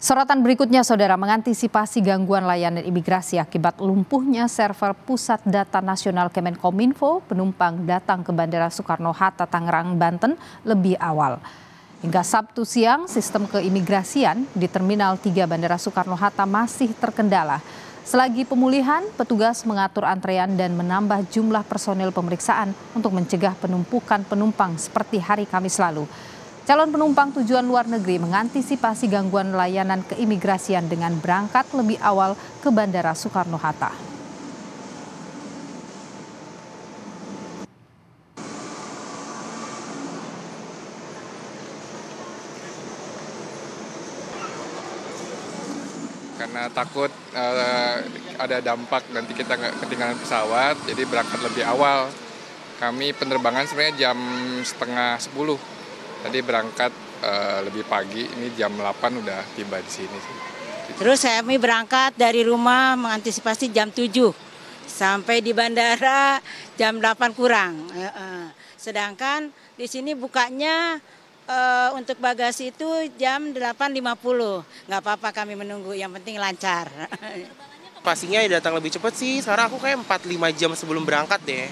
Sorotan berikutnya, Saudara, mengantisipasi gangguan layanan imigrasi akibat lumpuhnya server Pusat Data Nasional Kemenkominfo, penumpang datang ke Bandara Soekarno-Hatta, Tangerang, Banten lebih awal. Hingga Sabtu siang, sistem keimigrasian di Terminal 3 Bandara Soekarno-Hatta masih terkendala. Selagi pemulihan, petugas mengatur antrean dan menambah jumlah personil pemeriksaan untuk mencegah penumpukan penumpang seperti hari Kamis lalu. Calon penumpang tujuan luar negeri mengantisipasi gangguan layanan keimigrasian dengan berangkat lebih awal ke Bandara Soekarno-Hatta. Karena takut ada dampak nanti kita nggak ketinggalan pesawat, jadi berangkat lebih awal. Kami penerbangan sebenarnya jam 9:30. Tadi berangkat lebih pagi, ini jam 8 udah tiba di sini. Terus kami berangkat dari rumah mengantisipasi jam 7 sampai di bandara jam 8 kurang. Sedangkan di sini bukanya untuk bagasi itu jam 8.50. Nggak apa-apa kami menunggu, yang penting lancar. Pastinya datang lebih cepat sih, sekarang aku kayak 4-5 jam sebelum berangkat deh.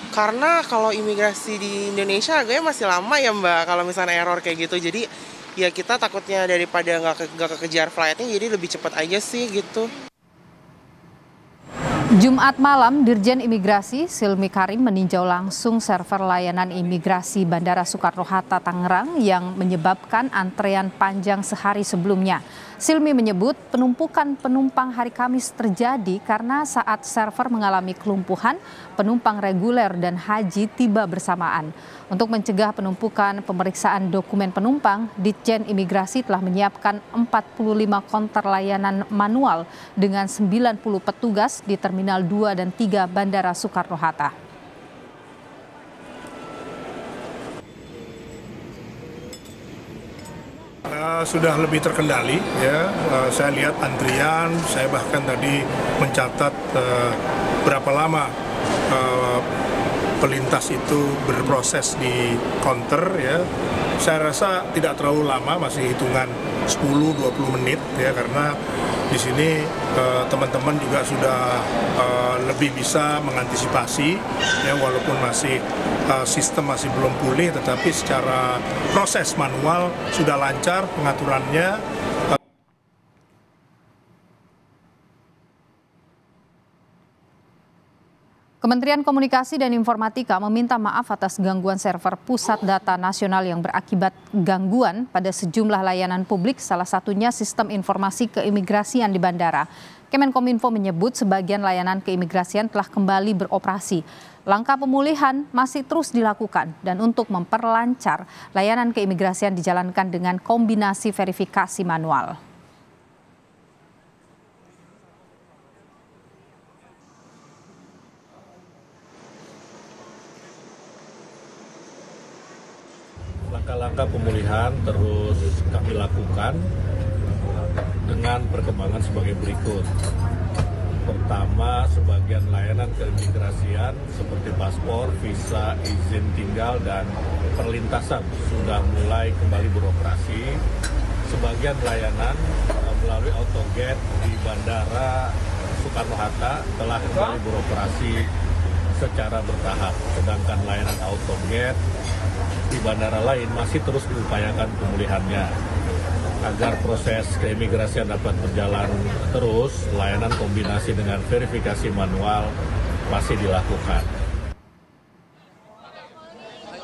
Karena kalau imigrasi di Indonesia agaknya masih lama ya Mbak, kalau misalnya error kayak gitu. Jadi ya kita takutnya daripada nggak kekejar flightnya, jadi lebih cepat aja sih gitu. Jumat malam, Dirjen Imigrasi Silmi Karim meninjau langsung server layanan imigrasi Bandara Soekarno-Hatta, Tangerang yang menyebabkan antrean panjang sehari sebelumnya. Silmi menyebut penumpukan penumpang hari Kamis terjadi karena saat server mengalami kelumpuhan, penumpang reguler dan haji tiba bersamaan. Untuk mencegah penumpukan pemeriksaan dokumen penumpang, Ditjen Imigrasi telah menyiapkan 45 konter layanan manual dengan 90 petugas di Terminal 2 dan 3 Bandara Soekarno-Hatta. Sudah lebih terkendali ya, saya lihat antrian, saya bahkan tadi mencatat berapa lama pelintas itu berproses di counter ya. Saya rasa tidak terlalu lama, masih hitungan 10-20 menit ya, karena di sini teman-teman juga sudah lebih bisa mengantisipasi ya, walaupun masih sistem masih belum pulih, tetapi secara proses manual sudah lancar pengaturannya. Kementerian Komunikasi dan Informatika meminta maaf atas gangguan server Pusat Data Nasional yang berakibat gangguan pada sejumlah layanan publik, salah satunya sistem informasi keimigrasian di bandara. Kemenkominfo menyebut sebagian layanan keimigrasian telah kembali beroperasi. Langkah pemulihan masih terus dilakukan dan untuk memperlancar layanan keimigrasian dijalankan dengan kombinasi verifikasi manual. Langkah-langkah pemulihan terus kami lakukan dengan perkembangan sebagai berikut. Pertama, sebagian layanan keimigrasian seperti paspor, visa, izin tinggal, dan perlintasan sudah mulai kembali beroperasi. Sebagian layanan melalui autogate di Bandara Soekarno-Hatta telah kembali beroperasi secara bertahap. Sedangkan layanan autogate di bandara lain masih terus diupayakan pemulihannya. Agar proses keimigrasian dapat berjalan terus, layanan kombinasi dengan verifikasi manual masih dilakukan.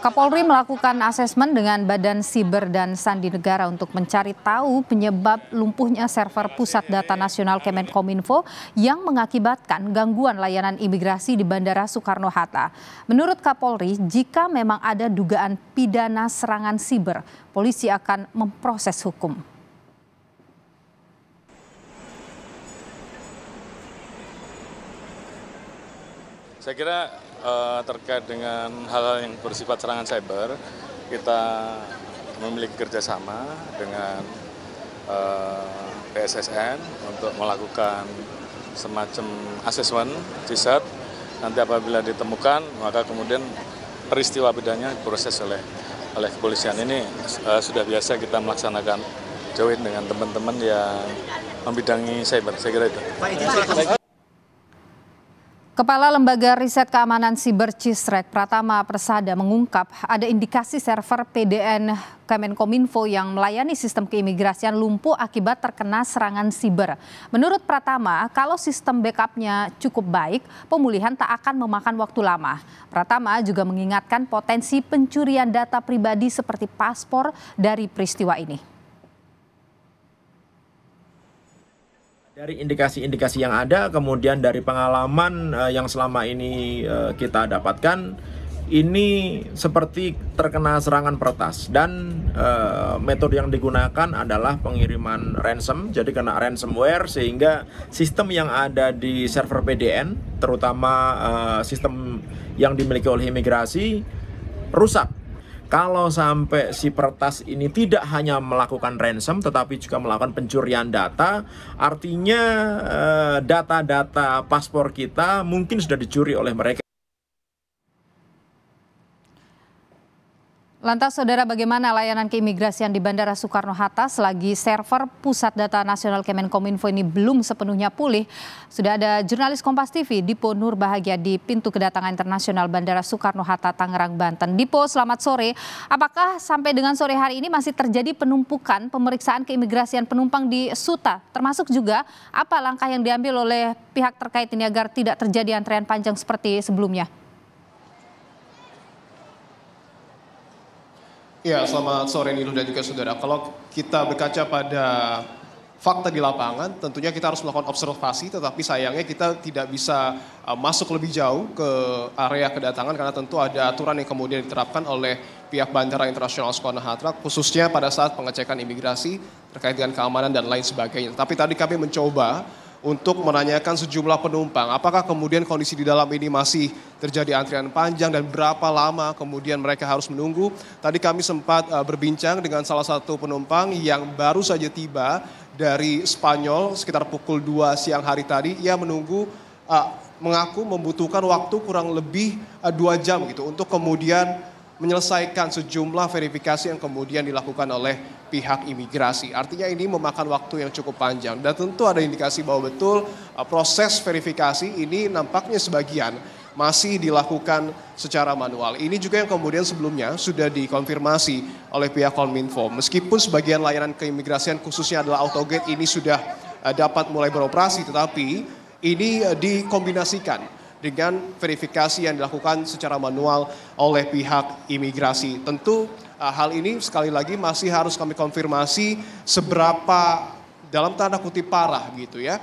Kapolri melakukan asesmen dengan Badan Siber dan Sandi Negara untuk mencari tahu penyebab lumpuhnya server Pusat Data Nasional Kemenkominfo yang mengakibatkan gangguan layanan imigrasi di Bandara Soekarno-Hatta. Menurut Kapolri, jika memang ada dugaan pidana serangan siber, polisi akan memproses hukum. Saya kira terkait dengan hal-hal yang bersifat serangan cyber, kita memiliki kerjasama dengan PSSN untuk melakukan semacam asesmen riset. Nanti apabila ditemukan, maka kemudian peristiwa pidananya diproses oleh kepolisian. Ini sudah biasa kita melaksanakan join dengan teman-teman yang membidangi cyber, saya kira itu. Kepala Lembaga Riset Keamanan Siber Cisrek Pratama Persada mengungkap ada indikasi server PDN Kemenkominfo yang melayani sistem keimigrasian lumpuh akibat terkena serangan siber. Menurut Pratama, kalau sistem backupnya cukup baik, pemulihan tak akan memakan waktu lama. Pratama juga mengingatkan potensi pencurian data pribadi seperti paspor dari peristiwa ini. Dari indikasi-indikasi yang ada, kemudian dari pengalaman yang selama ini kita dapatkan, ini seperti terkena serangan peretas dan metode yang digunakan adalah pengiriman ransom, jadi kena ransomware sehingga sistem yang ada di server PDN, terutama sistem yang dimiliki oleh imigrasi, rusak. Kalau sampai si peretas ini tidak hanya melakukan ransom tetapi juga melakukan pencurian data, artinya data-data paspor kita mungkin sudah dicuri oleh mereka. Lantas saudara, bagaimana layanan keimigrasian di Bandara Soekarno-Hatta selagi server Pusat Data Nasional Kemenkominfo ini belum sepenuhnya pulih? Sudah ada jurnalis Kompas TV Dipo Nurbahagia di pintu kedatangan internasional Bandara Soekarno-Hatta, Tangerang, Banten. Dipo, selamat sore. Apakah sampai dengan sore hari ini masih terjadi penumpukan pemeriksaan keimigrasian penumpang di SUTA? Termasuk juga apa langkah yang diambil oleh pihak terkait ini agar tidak terjadi antrean panjang seperti sebelumnya? Ya, selamat sore Niluh dan juga saudara. Kalau kita berkaca pada fakta di lapangan, tentunya kita harus melakukan observasi, tetapi sayangnya kita tidak bisa masuk lebih jauh ke area kedatangan karena tentu ada aturan yang kemudian diterapkan oleh pihak Bandara Internasional Soekarno-Hatta, khususnya pada saat pengecekan imigrasi terkait dengan keamanan dan lain sebagainya. Tapi tadi kami mencoba untuk menanyakan sejumlah penumpang, apakah kemudian kondisi di dalam ini masih terjadi antrian panjang dan berapa lama kemudian mereka harus menunggu. Tadi kami sempat berbincang dengan salah satu penumpang yang baru saja tiba dari Spanyol sekitar pukul 2 siang hari tadi. Ia menunggu, mengaku membutuhkan waktu kurang lebih 2 jam gitu untuk kemudian menyelesaikan sejumlah verifikasi yang kemudian dilakukan oleh pihak imigrasi. Artinya ini memakan waktu yang cukup panjang dan tentu ada indikasi bahwa betul proses verifikasi ini nampaknya sebagian masih dilakukan secara manual. Ini juga yang kemudian sebelumnya sudah dikonfirmasi oleh pihak Kominfo. Meskipun sebagian layanan keimigrasian khususnya adalah autogate ini sudah dapat mulai beroperasi, tetapi ini dikombinasikan dengan verifikasi yang dilakukan secara manual oleh pihak imigrasi. Tentu hal ini sekali lagi masih harus kami konfirmasi seberapa dalam tanda kutip parah gitu ya.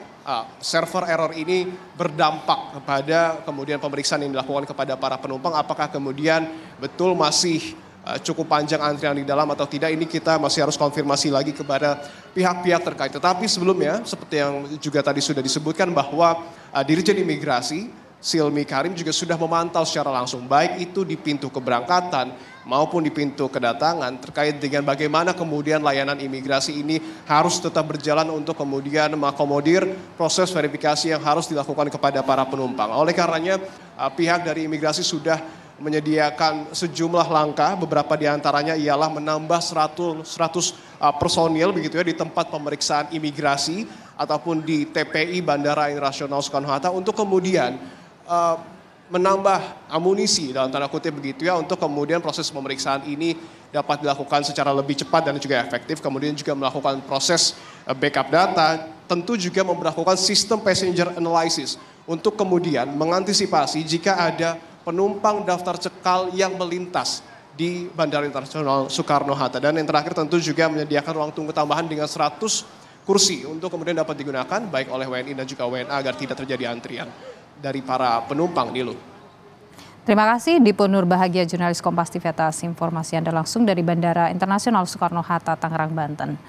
Server error ini berdampak kepada kemudian pemeriksaan yang dilakukan kepada para penumpang. Apakah kemudian betul masih cukup panjang antrian di dalam atau tidak, ini kita masih harus konfirmasi lagi kepada pihak-pihak terkait. Tetapi sebelumnya seperti yang juga tadi sudah disebutkan bahwa Dirjen Imigrasi Silmi Karim juga sudah memantau secara langsung, baik itu di pintu keberangkatan maupun di pintu kedatangan terkait dengan bagaimana kemudian layanan imigrasi ini harus tetap berjalan untuk kemudian mengakomodir proses verifikasi yang harus dilakukan kepada para penumpang. Oleh karenanya pihak dari imigrasi sudah menyediakan sejumlah langkah, beberapa diantaranya ialah menambah 100 personil begitu ya di tempat pemeriksaan imigrasi ataupun di TPI Bandara Internasional Soekarno-Hatta untuk kemudian menambah amunisi dalam tanda kutip begitu ya untuk kemudian proses pemeriksaan ini dapat dilakukan secara lebih cepat dan juga efektif. Kemudian juga melakukan proses backup data, tentu juga memperlakukan sistem passenger analysis untuk kemudian mengantisipasi jika ada penumpang daftar cekal yang melintas di Bandara Internasional Soekarno-Hatta. Dan yang terakhir tentu juga menyediakan ruang tunggu tambahan dengan 100 kursi untuk kemudian dapat digunakan baik oleh WNI dan juga WNA agar tidak terjadi antrian dari para penumpang, Nilu. Terima kasih Dipo Nurbahagia, jurnalis Kompas TV atas informasi Anda langsung dari Bandara Internasional Soekarno-Hatta, Tangerang, Banten.